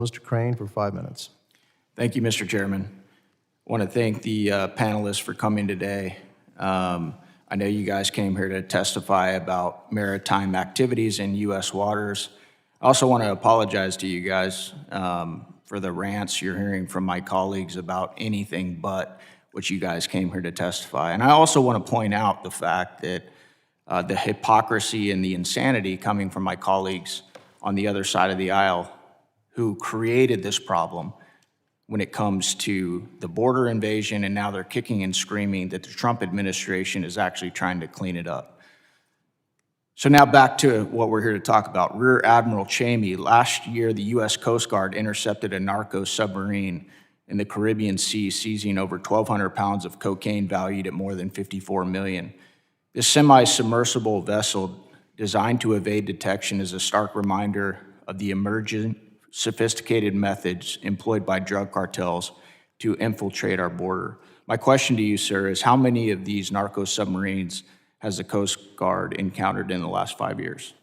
Mr. Crane for 5 minutes. Thank you, Mr. Chairman. I want to thank the panelists for coming today. I know you guys came here to testify about maritime activities in U.S. waters. I also want to apologize to you guys for the rants you're hearing from my colleagues about anything but what you guys came here to testify. And I also want to point out the fact that the hypocrisy and the insanity coming from my colleagues on the other side of the aisle who created this problem when it comes to the border invasion, and now they're kicking and screaming that the Trump administration is actually trying to clean it up. So now back to what we're here to talk about. Rear Admiral Chamey, last year the U.S. Coast Guard intercepted a Narco submarine in the Caribbean Sea, seizing over 1,200 pounds of cocaine valued at more than $54 million. This semi-submersible vessel, designed to evade detection, is a stark reminder of the emerging sophisticated methods employed by drug cartels to infiltrate our border. My question to you, sir, is how many of these narco submarines has the Coast Guard encountered in the last 5 years?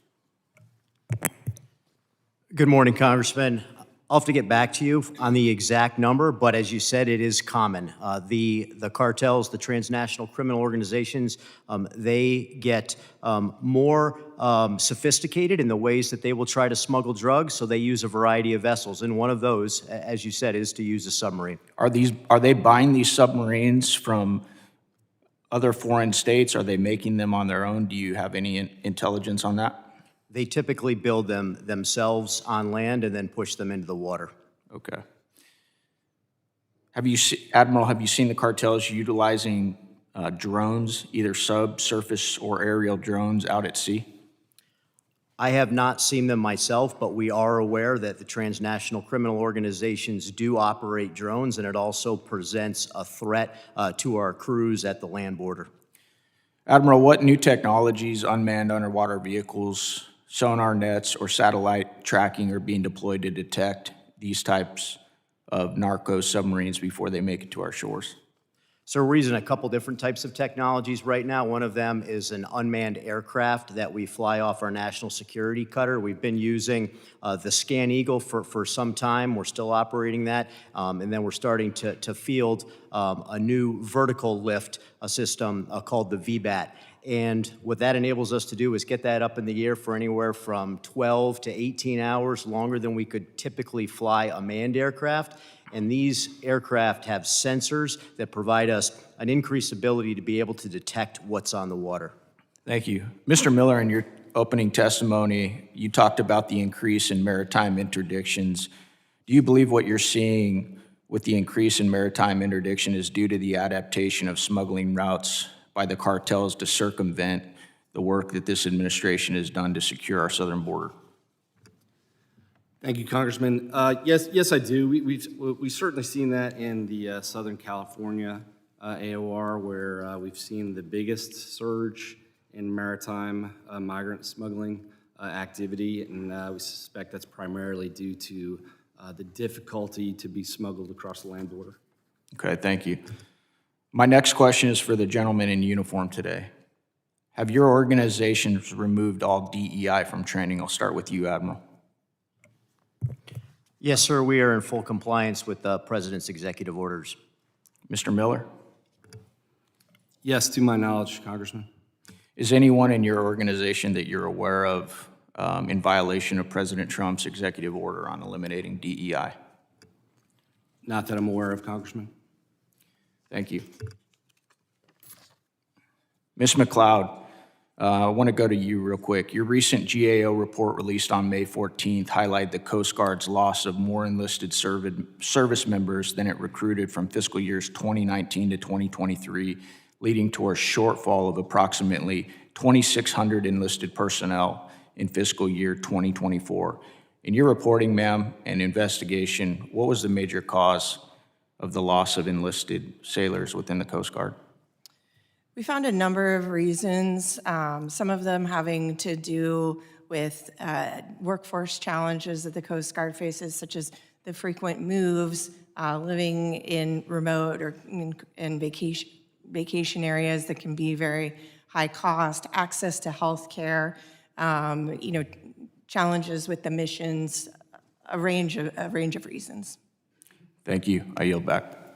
Good morning, Congressman. I'll have to get back to you on the exact number, but as you said, it is common. The cartels, the transnational criminal organizations, they get more sophisticated in the ways that they will try to smuggle drugs, so they use a variety of vessels. And one of those, as you said, is to use a submarine. Are they buying these submarines from other foreign states? Are they making them on their own? Do you have any intelligence on that? They typically build them themselves on land and then push them into the water. Okay. Admiral, have you seen the cartels utilizing drones, either subsurface or aerial drones out at sea? I have not seen them myself, but we are aware that the transnational criminal organizations do operate drones, and it also presents a threat to our crews at the land border. Admiral, what new technologies, unmanned underwater vehicles, sonar nets, or satellite tracking are being deployed to detect these types of narco submarines before they make it to our shores? So we're using a couple different types of technologies right now. One of them is an unmanned aircraft that we fly off our national security cutter. We've been using the Scan Eagle for some time. We're still operating that. And then we're starting to field a new vertical lift system called the VBAT. And what that enables us to do is get that up in the air for anywhere from 12 to 18 hours, longer than we could typically fly a manned aircraft. And these aircraft have sensors that provide us an increased ability to be able to detect what's on the water. Thank you. Mr. Miller, in your opening testimony, you talked about the increase in maritime interdictions. Do you believe what you're seeing with the increase in maritime interdiction is due to the adaptation of smuggling routes by the cartels to circumvent the work that this administration has done to secure our southern border? Thank you, Congressman. Yes, I do. We've certainly seen that in the Southern California AOR, where we've seen the biggest surge in maritime migrant smuggling activity, and we suspect that's primarily due to the difficulty to be smuggled across the land border. Okay, thank you. My next question is for the gentleman in uniform today. Have your organizations removed all DEI from training? I'll start with you, Admiral. Yes, sir, we are in full compliance with the President's executive orders. Mr. Miller? Yes, to my knowledge, Congressman. Is anyone in your organization that you're aware of in violation of President Trump's executive order on eliminating DEI? Not that I'm aware of, Congressman. Thank you. Ms. McLeod, I want to go to you real quick. Your recent GAO report released on May 14th highlighted the Coast Guard's loss of more enlisted service members than it recruited from fiscal years 2019 to 2023, leading to a shortfall of approximately 2,600 enlisted personnel in fiscal year 2024. In your reporting, ma'am, and investigation, what was the major cause of the loss of enlisted sailors within the Coast Guard? We found a number of reasons, some of them having to do with workforce challenges that the Coast Guard faces, such as the frequent moves, living in remote or in vacation areas that can be very high cost, access to health care, challenges with the missions a range of reasons. Thank you. I yield back.